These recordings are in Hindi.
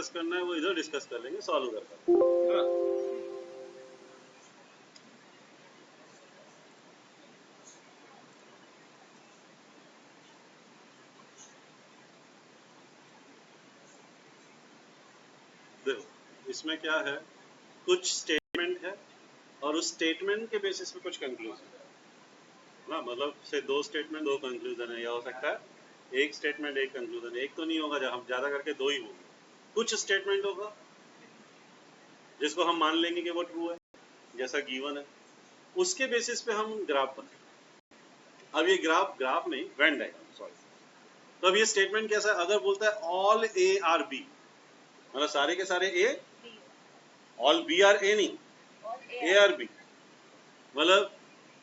डिस्कस करना है वो इधर डिस्कस कर लेंगे, सॉल्व उधर कर, है ना। देखो इसमें क्या है, कुछ स्टेटमेंट है और उस स्टेटमेंट के बेसिस पे कुछ कंक्लूजन है ना। मतलब से दो स्टेटमेंट दो कंक्लूजन है, या हो सकता है एक स्टेटमेंट एक कंक्लूजन। एक तो नहीं होगा, जब हम ज्यादा करके दो ही होंगे। कुछ स्टेटमेंट होगा जिसको हम मान लेंगे कि वो ट्रू है जैसा गिवन है, उसके बेसिस पे हम ग्राफ बनाएंगे। अब ये ग्राफ नहीं, वेन डायग्राम, सॉरी। तो अब ये स्टेटमेंट कैसा है, अगर बोलता है ऑल ए आर बी, मतलब सारे के सारे ए, ऑल बी आर ए नहीं, ए आर बी, मतलब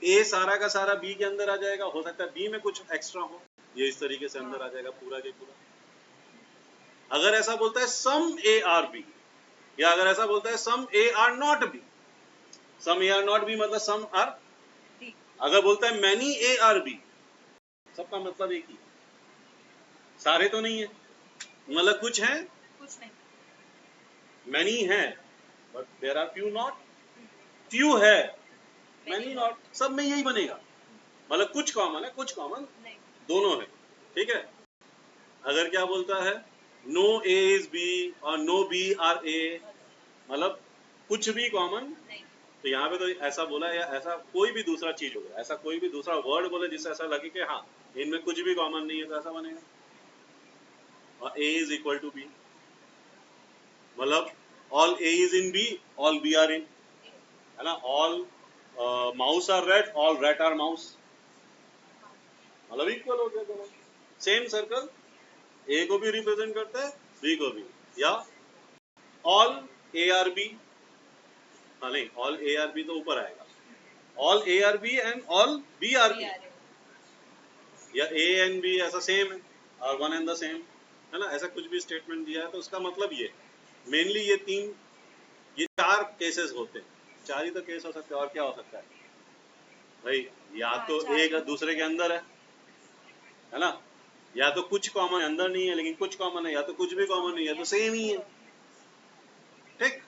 ए सारा का सारा बी के अंदर आ जाएगा। हो सकता है बी में कुछ एक्स्ट्रा हो, ये इस तरीके से अंदर आ जाएगा पूरा के पूरा। अगर ऐसा बोलता है सम ए आर बी, या अगर ऐसा बोलता है some A are not B, some A are not B मतलब सम आर, अगर बोलता है मैनी ए आर बी, सबका मतलब एक ही, सारे तो नहीं है, मतलब कुछ है कुछ नहीं, मैनी है but there are few not, few है मैनी नॉट, सब में यही बनेगा। मतलब कुछ कॉमन है कुछ कॉमन दोनों है, ठीक है। अगर क्या बोलता है नो ए इज बी और नो बी आर ए, मतलब कुछ भी कॉमन, तो यहाँ पे तो ऐसा बोला, या ऐसा कोई भी दूसरा चीज होगा, ऐसा कोई भी दूसरा वर्ड बोले जिससे ऐसा लगे कि हाँ इनमें कुछ भी कॉमन नहीं है, तो ऐसा बनेगा। और A is equal to B, मतलब all A is in B, all B are in, है ना। All mouse are red, all red are mouse, मतलब इक्वल हो गया दोनों। सेम सर्कल ए को भी रिप्रेजेंट करता है बी को भी, या ऑल ए आर बी, हाँ नहीं ऑल ए आर बी तो ऊपर आएगा, all A are B and all B are B, या ए एंड बी ऐसा सेम है, और वन एंड द सेम, है ना। ऐसा कुछ भी स्टेटमेंट दिया है तो उसका मतलब ये मेनली ये चार केसेस होते हैं। चार ही तो केस हो सकते हैं, और क्या हो सकता है भाई, या तो एक दूसरे के अंदर है ना, या तो कुछ कॉमन अंदर नहीं है लेकिन कुछ कॉमन है, या तो कुछ भी कॉमन नहीं है तो सेम ही है, ठीक।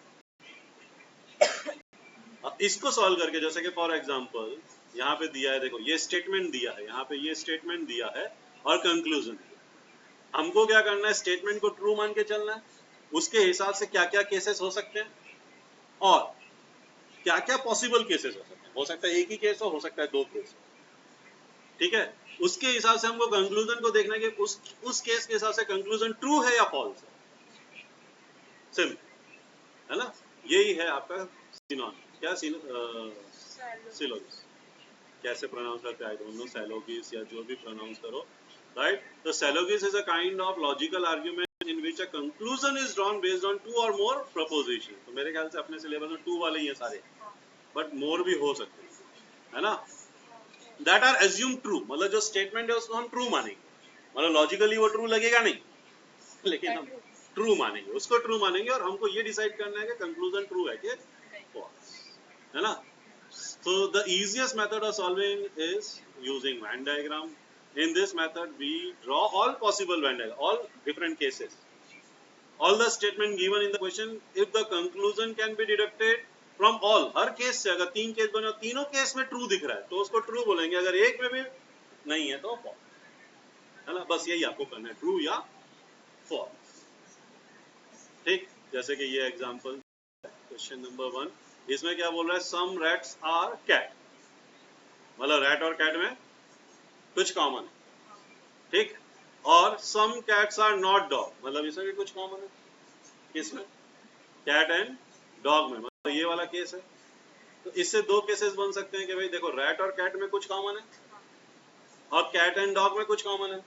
इसको सॉल्व करके, जैसे कि फॉर एग्जांपल यहाँ पे दिया है, देखो ये स्टेटमेंट दिया है, यहाँ पे ये स्टेटमेंट दिया है और कंक्लूजन दिया। हमको क्या करना है, स्टेटमेंट को ट्रू मान के चलना है, उसके हिसाब से क्या क्या केसेस हो सकते हैं और क्या क्या पॉसिबल केसेस हो सकता है एक ही केस हो सकता है दो केस हो, ठीक है। उसके हिसाब से हमको कंक्लूजन को देखना है कि उस केस के हिसाब से कंक्लूजन ट्रू है या फॉल्स है, सिंपल, है ना। यही है आपका क्या सिलोगिस, कैसे प्रोनाउंस करते हैं आई डोंट नो, सैलोगिस या जो भी प्रोनाउंस करो, राइट। तो syllogism is a kind of logical argument in which a conclusion is drawn based on two or more preposition. तो मेरे ख्याल से अपने सिलेबस में टू वाले ही हैं सारे, बट मोर भी हो सकते हैं, है ना। दैट आर एज्यूम ट्रू, मतलब जो स्टेटमेंट है उसको हम ट्रू मानेंगे, मतलब लॉजिकली वो ट्रू लगेगा नहीं, लेकिन हम ट्रू मानेंगे, उसको ट्रू मानेंगे, और हमको ये डिसाइड करना है कि कंक्लूजन ट्रू है कि फॉल्स, है ना। So the easiest method of solving is using Venn diagram. In this method, we draw all possible Venn diagram, all different cases, all the statement given in the question. If the conclusion can be deducted from all, her case से अगर तीन केस बने, तीनों केस में ट्रू दिख रहा है तो उसको ट्रू बोलेंगे, अगर एक में भी नहीं है तो फॉल्स, है ना। बस यही आपको करना है, ट्रू या फॉल्स, ठीक। जैसे कि ये एग्जांपल क्वेश्चन नंबर 1, इसमें क्या बोल रहा है, सम रैट्स आर कैट, मतलब रैट और कैट में कुछ कॉमन है, ठीक। और some cats are not dog, मतलब इसमें भी कुछ कॉमन है, किसमें, कैट एंड डॉग में, मतलब ये वाला केस है। तो इससे दो केसेस बन सकते हैं कि भाई देखो रैट और कैट में कुछ कॉमन है और कैट एंड डॉग में कुछ कॉमन है,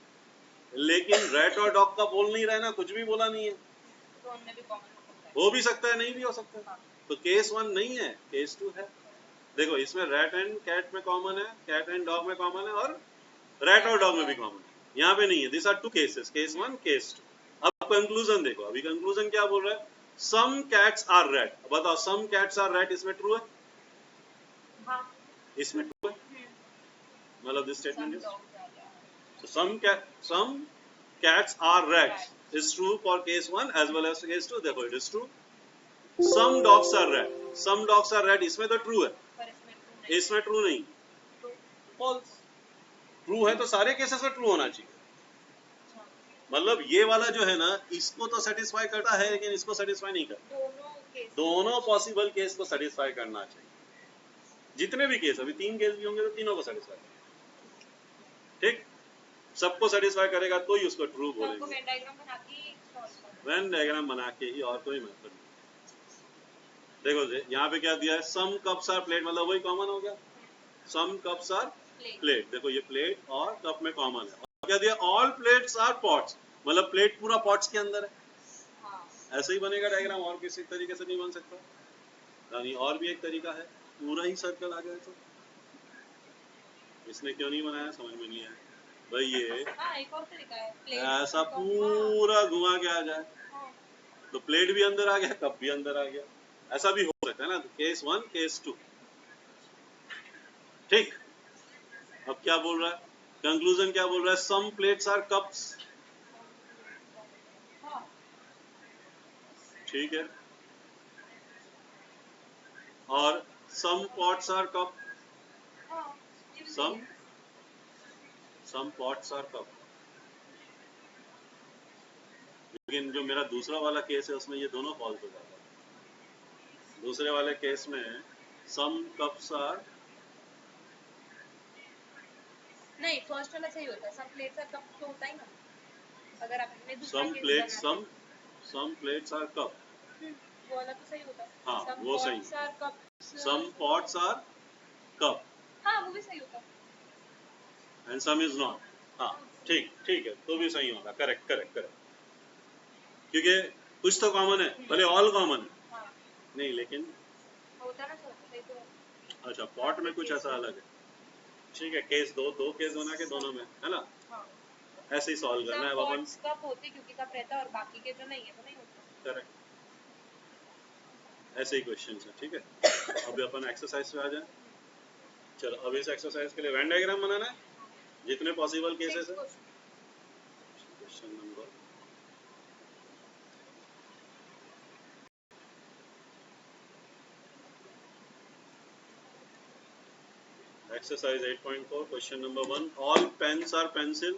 लेकिन रैट और डॉग का बोल नहीं रहा है ना, कुछ भी बोला नहीं है, तो उनमें भी कॉमन हो भी सकता है नहीं भी हो सकता है। तो केस 1 नहीं है, केस 2 है। देखो इसमें रैट एंड कैट में कॉमन है, कैट एंड डॉग में कॉमन है, और रैट और डॉग में भी कॉमन है, यहाँ पे नहीं है। This are two cases, case 1 case 2। अब कंक्लूजन देखो, अभी कंक्लूजन क्या बोल रहा है, सम कैट्स आर रैट। बताओ सम कैट्स आर रैट इसमें ट्रू है, इसमें ट्रू है, मतलब this statement is some cats are rats, is true for case 1 as well as case 2, therefore it is true. Some dogs are red. Some dogs are red, इसमें तो true है, पर इसमें true नहीं इसमें true नहीं, true false. True है तो सारे केसेस में true होना चाहिए. अच्छा मतलब ये वाला जो है ना, इसको तो सेटिस्फाई करता है लेकिन इसको सेटिस्फाई नहीं करता. दोनों केस दोनों पॉसिबल केस को सेटिस्फाई करना चाहिए. जितने भी केस, अभी 3 केस भी होंगे तो तीनों को सेटिस्फाई करेगा. ठीक, सबको सेटिस्फाई करेगा तो ही उसको ट्रू तो आपको बोलेंगे. वेन डायग्राम बना के सॉल्व करना वेन डायग्राम बना के ही, और कोई मेथड नहीं. देखो यहाँ पे क्या दिया है, सम कप्स आर प्लेट, मतलब वही कॉमन हो गया. सम कप्स आर प्लेट प्लेट, देखो ये प्लेट और कप में कॉमन है. और क्या दिया, ऑल प्लेट्स आर पॉट्स, मतलब प्लेट पूरा पॉट्स के अंदर है. हाँ ऐसे ही बनेगा डायग्राम, और किसी तरीके से नहीं बन सकता. यानी और भी एक तरीका है, पूरा ही सर्कल आ जाए तो. इसने क्यों नहीं बनाया समझ में नहीं आया भाई. ये हाँ एक और तरीका है प्लेट ऐसा पूरा घुमा के आ जाए हाँ तो प्लेट भी अंदर आ गया, कप भी अंदर आ गया. ऐसा भी हो सकता है ना. Case 1 case 2. ठीक, अब क्या बोल रहा है, कंक्लूजन क्या बोल रहा है, सम प्लेट्स आर कप्स. हाँ ठीक है, और सम पॉट्स आर कप. हाँ ये भी सही सम है सम पॉट्स आर कप. लेकिन जो मेरा दूसरा वाला केस है उसमें ये दोनों फॉल्स हो जाता है. दूसरे वाले केस में सम कप्स आर, नहीं फर्स्ट वाला सही होता है सब प्लेट्स आर कप तो होता ही ना अगर आपने दूसरा सम केस प्लेट्स बनाते सम प्लेट्स आर कप. वो वाला तो सही होता है हाँ, सम वो सही. Pots are cups some pots are cup हाँ वो भी सही होता है एंड सम इज नॉट. हाँ ठीक, ठीक है, तो भी सही होगा. Correct correct correct. क्योंकि कुछ तो कॉमन है, भले ऑल कॉमन है हाँ नहीं, लेकिन होता ना सही तो अच्छा पॉट में कुछ ऐसा अलग है. ठीक है, केस दो केस बना के दोनों में, है ना, हाँ ऐसे ही सॉल्व करना है सब अब अपन. पॉट्स कप होते क्योंकि कप रहता है और बाकी के जो नहीं है तो नहीं होता करेक्ट, ऐसे ही क्वेश्चन है. ठीक है, अभी अपन एक्सरसाइज पे आ जाए. चलो, अब इस एक्सरसाइज के लिए वेन डायग्राम बनाना है, जितने पॉसिबल केसेस है. Question number exercise 8.4 question number 1. All pens are pencil,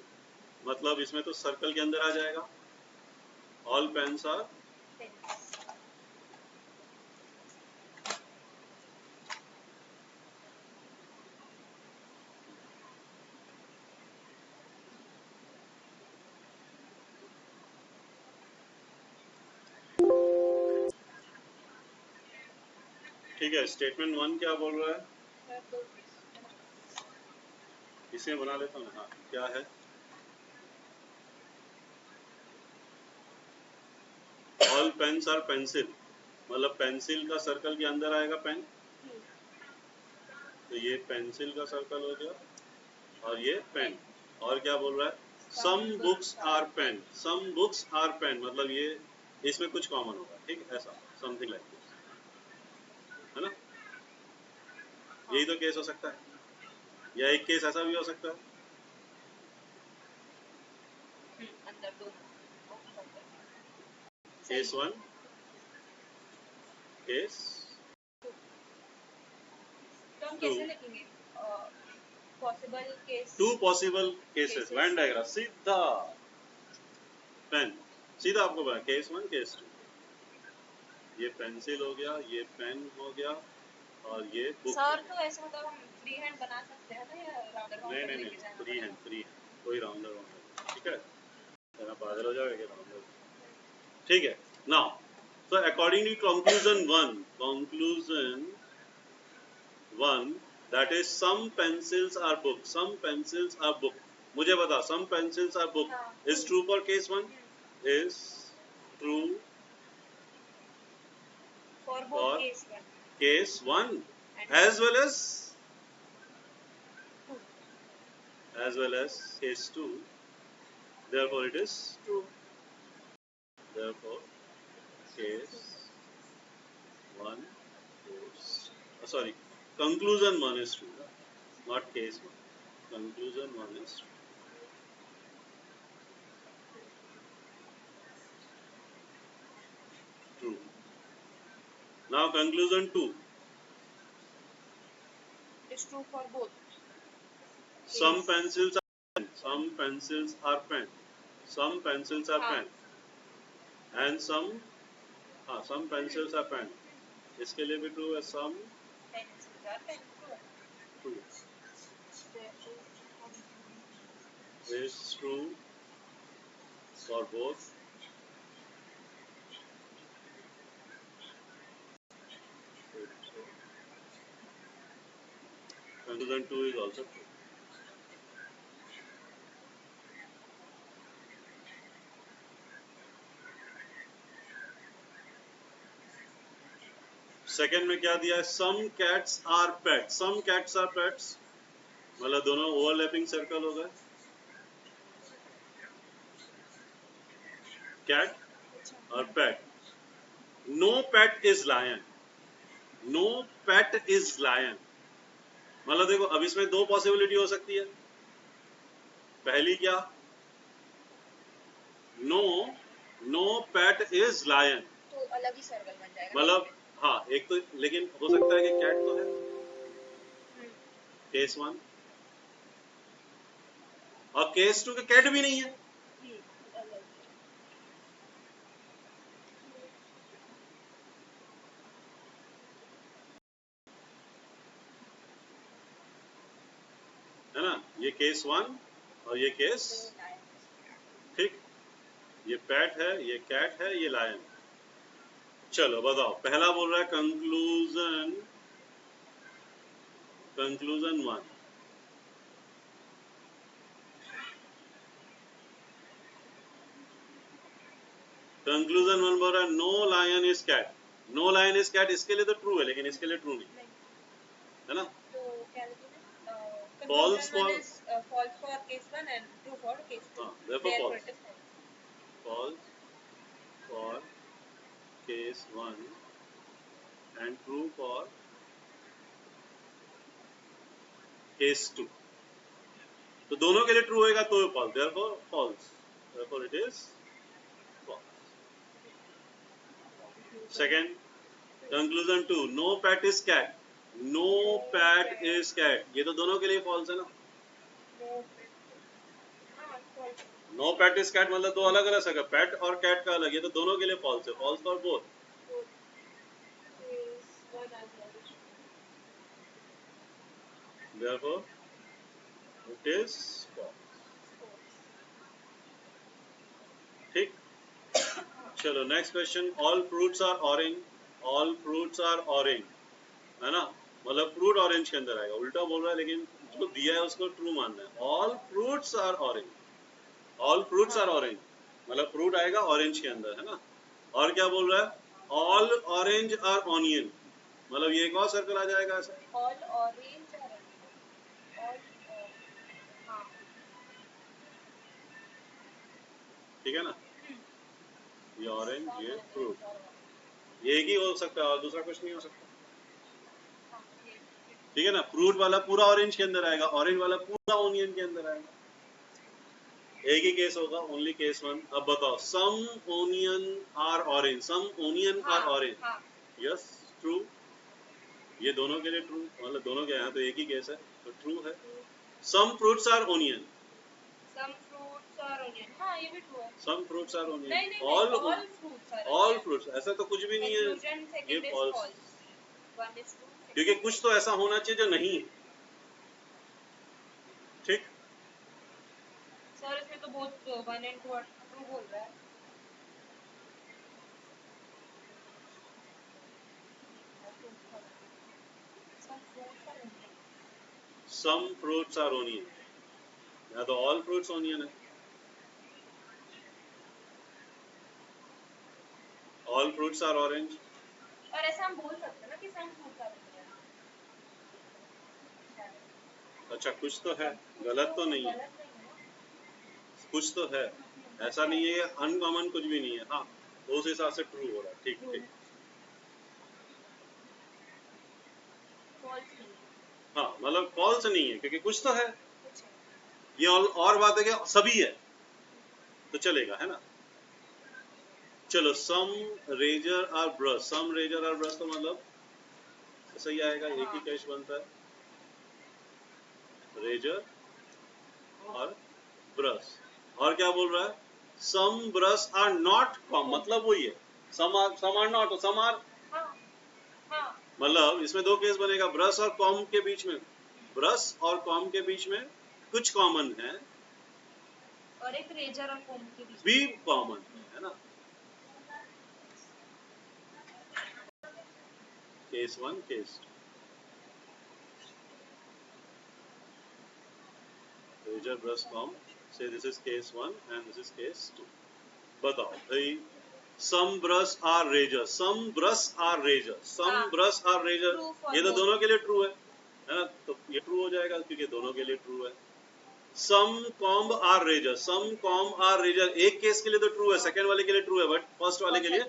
मतलब इसमें तो सर्कल के अंदर आ जाएगा. ऑल पेन्स आर, ठीक है. स्टेटमेंट 1 क्या बोल रहा है, इसे बना लेता हूँ. हाँ, क्या है, ऑल पेन्स आर पेंसिल, मतलब पेंसिल का सर्कल के अंदर आएगा पेन. तो ये पेंसिल का सर्कल हो गया और ये पेन. और क्या बोल रहा है, some books are pen. Some books are pen, मतलब ये इसमें कुछ कॉमन होगा. ठीक, ऐसा समथिंग लाइक दिस, है ना. यही तो केस हो सकता है, या एक केस ऐसा भी हो सकता है. अंदर दो केस 1, केस तो हम 2, कैसे लिखेंगे possible case 2 possible cases. Venn diagram सीधा पेन, सीधा आपको बना. केस 1 केस 2, ये पेंसिल हो गया, ये पेन हो गया, और ये बुक. सर तो ऐसे मतलब हम फ्री हैंड बना सकते हैं ना या राउंडर नहीं नहीं नहीं, फ्री हैंड, फ्री हैंड, कोई राउंडर वाउंडर. ठीक है, तेरा पागल हो जाएगा राउंडर. ठीक है. Now so according to conclusion 1 that is some pencils are book. Some pencils are book. मुझे बता, some pencils are book is true for case 1, is true for for case 1 case 1 as well as case 2. Therefore it is true. Therefore case 1 is sorry, conclusion 1 is true, not case 1. Conclusion 1 is true. Now conclusion 2. It's true for both. Some Yes. pencils are pen. Some pencils are pen. Some pencils are हाँ. pen. And some pencils are pen. इसके लिए भी ट्रू है. Some Pencils are pen. true They're true. is true for both. Conclusion 2 is also true. Second में क्या दिया है? Some cats are pet. Some cats are pets मतलब दोनों ओवरलैपिंग सर्कल हो गए. कैट और pet. No pet is lion. No pet is lion मतलब देखो अब इसमें दो पॉसिबिलिटी हो सकती है. पहली क्या? नो पेट इज लायन तो अलग ही सर्कल बन जाएगा. मतलब हाँ एक तो लेकिन हो सकता है कि कैट तो है. केस 1 और केस 2 के कैट भी नहीं है. है ना. ये केस 1 और ये केस. ठीक. ये पेट है, ये कैट है, ये लायन. चलो बताओ. पहला बोल रहा है कंक्लूजन 1. कंक्लूजन 1 बोल रहा है no lion is cat. No lion is cat इसके लिए तो ट्रू है लेकिन इसके लिए ट्रू नहीं है ना. तो क्या लिखोगे? False for false for case 1 and true for case 2. therefore Therefore false. it is false. False for case 1 and true for case 2. तो दोनों के लिए ट्रू होगा तो false. therefore false. therefore it is false. Second, conclusion 2. No pet is cat. No pet is cat. ये तो दोनों के लिए फॉल्स है ना. False. No pat is cat मतलब दो अलग अलग जगह. पैट और कैट का अलग. ये तो दोनों के लिए फॉल्स है. False for both. Case 1 as well. therefore it is false. ठीक. चलो next question. All fruits are orange. All fruits are orange है ना. मतलब फ्रूट ऑरेंज के अंदर आएगा. उल्टा बोल रहा है लेकिन जो दिया है उसको ट्रू मानना है. All fruits are orange. All fruits are orange मतलब फ्रूट आएगा ऑरेंज के अंदर है ना. और क्या बोल रहा है? ऑल ऑरेंज आर ऑनियन मतलब ये एक और सर्कल आ जाएगा ऐसा. All orange are all हाँ. ठीक है ना. ये ऑरेंज ये फ्रूट ये एक ही हो सकता है और दूसरा कुछ नहीं हो सकता. ठीक है ना. फ्रूट वाला पूरा ऑरेंज के अंदर आएगा. ऑरेंज वाला पूरा ऑनियन के अंदर आएगा. एक ही केस होगा. Only case 1. अब बताओ. Some onion are orange. Some onion are orange. Yes true. ये दोनों के लिए ट्रू मतलब दोनों के यहाँ तो एक ही केस है तो ट्रू है. Some fruits are onion. Some fruits are onion. हाँ ये भी true है. Some fruits are onion. नहीं all fruits are all onion. Fruits ऐसा तो कुछ भी नहीं है. Conclusion second ये is false. false. One is true. क्योंकि कुछ तो ऐसा होना चाहिए जो नहीं है. ठीक. सर इसमें तो बहुत 1 and 2 true बोल रहा है. सम फ्रूट्स आर ओनियन या तो ऑल फ्रूट्स ओनियन है. All fruits are orange. और ऐसा हम बोल सकते हैं ना कि some fruits are onion. अच्छा कुछ तो है. गलत तो नहीं है. गलत नहीं है. कुछ तो है. ऐसा नहीं है. अनकॉमन कुछ भी नहीं है. हाँ तो उस हिसाब से ट्रू हो रहा है. ठीक ठीक. False नहीं है. हाँ मतलब फॉल्स नहीं है क्योंकि कुछ तो है. कुछ है. ये और बात है कि सभी है तो चलेगा है ना. चलो सम रेजर और ब्रश, सम रेजर और ब्रश तो मतलब ऐसा ही आएगा, एक ही केस बनता है, रेजर और ब्रश। और क्या बोल रहा है, some brush are not comb, मतलब वही है, some are not, some are, मतलब इसमें दो केस बनेगा, ब्रश और कॉम के बीच में, ब्रश और कॉम के बीच में कुछ कॉमन है और एक रेजर और कोम के बीच भी कॉमन है ना। Case one, case two, razor brush comb, say this is case one and this is case two. बताओ भाई, some brush are razor, some brush are razor, some brush are razor, ये तो दोनों के लिए ट्रू है ना, तो ये ट्रू हो जाएगा क्योंकि दोनों के लिए ट्रू है। Some comb are razor, some comb are razor एक केस के लिए तो ट्रू है, सेकंड वाले के लिए ट्रू है, बट फर्स्ट वाले के लिए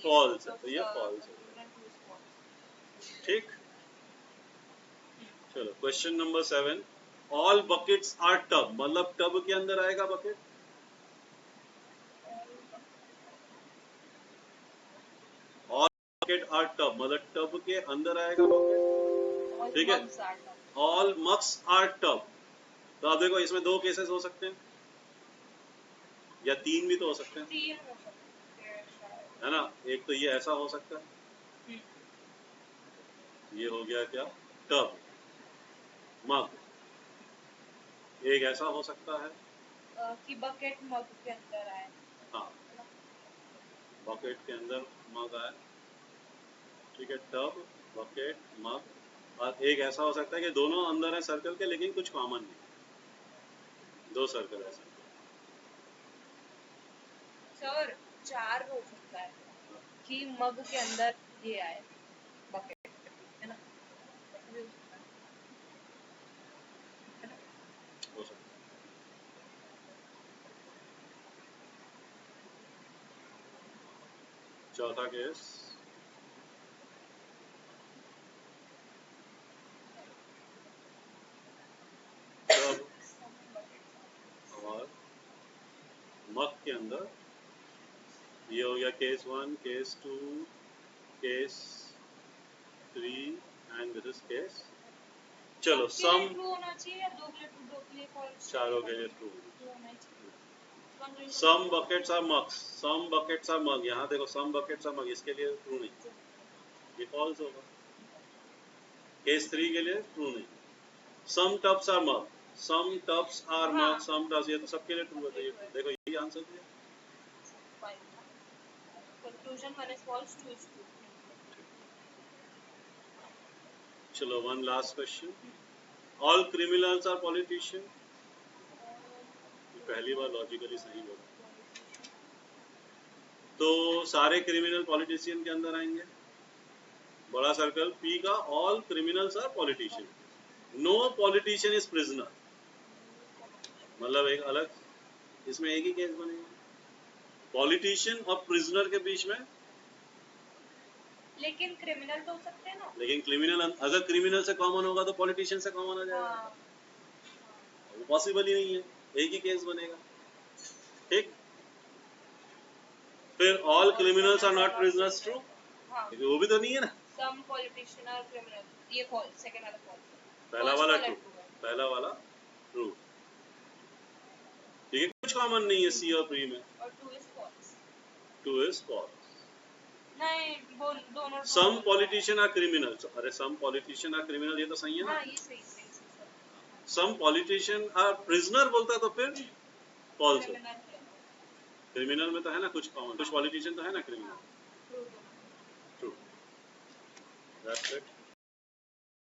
फॉल्स है, तो ये फॉल्स है। ठीक, चलो question number 7, all buckets are tub, मतलब टब के अंदर आएगा bucket, all bucket are tub मतलब टब के अंदर आएगा बकेट, ठीक है। ऑल मग्स आर टब, तो आप देखो इसमें दो केसेस हो सकते हैं या तीन भी तो हो सकते हैं, है ना। एक तो ये ऐसा हो सकता है, ये हो गया क्या, टब मग, एक ऐसा हो सकता है कि बकेट मग के अंदर आए, हाँ, बकेट के अंदर मग आए, ठीक है, टब बकेट मग, और एक ऐसा हो सकता है कि दोनों अंदर है सर्कल के लेकिन कुछ कॉमन नहीं, दो सर्कल है सर्कल। सर चार हो सकता है कि मग के अंदर ये आए बकेट, है ना, हो सकता है। चौथा केस, टब और मग के अंदर, ये हो गया case one, case two, case three and this is case, चलो सम ट्रू होना चाहिए या दो के लिए ट्रू, दो के लिए फॉल्स, चारों के लिए ट्रू। होना चाहिए। Some buckets are mugs, some buckets are mug, यहाँ देखो सम बकेट्स आर मग, इसके लिए ट्रू नहीं, ये फॉल्स होगा। केस थ्री के लिए ट्रू नहीं, some tubs are mug, some tubs are mug, some tubs, ये तो सबके लिए ट्रू है, तो ये देखो यही आंसर दिया। Conclusion one is false, two is true. चलो one last question, all criminals are politician, पहली बार लॉजिकली सही बोला, तो सारे क्रिमिनल पॉलिटिशियन के अंदर आएंगे, बड़ा सर्कल पी का, all criminals are politician, no politician is prisoner, मतलब एक अलग, इसमें एक ही केस बनेगा, पॉलिटिशियन और प्रिजनर के बीच में, लेकिन क्रिमिनल तो हो सकते हैं ना, लेकिन क्रिमिनल अगर क्रिमिनल से कॉमन होगा तो पॉलिटिशियन से कॉमन आ जाएगा, वो पॉसिबल ही नहीं है, एक ही केस बनेगा। ठीक, फिर all criminals are not prisoners, true, वो भी तो नहीं है ना, सम पॉलिटिशियन और क्रिमिनल, ये फॉल्स, सेकंड वाला फॉल्स, पहला वाला ट्रू, पहला वाला ट्रू, ठीक है, कुछ कॉमन नहीं है सी और प्री में, और two is false, two is false. नहीं दोनों सम पॉलिटिशियन आर क्रिमिनल्स, अरे सम पॉलिटिशियन आर क्रिमिनल, ये तो सही है ना, हाँ ये सही सही सम पॉलिटिशियन आर प्रिजनर बोलता तो फिर फॉल्स हो, क्रिमिनल में तो है ना कुछ कॉमन, कुछ पॉलिटिशियन तो है ना क्रिमिनल, ट्रू, दैट्स इट।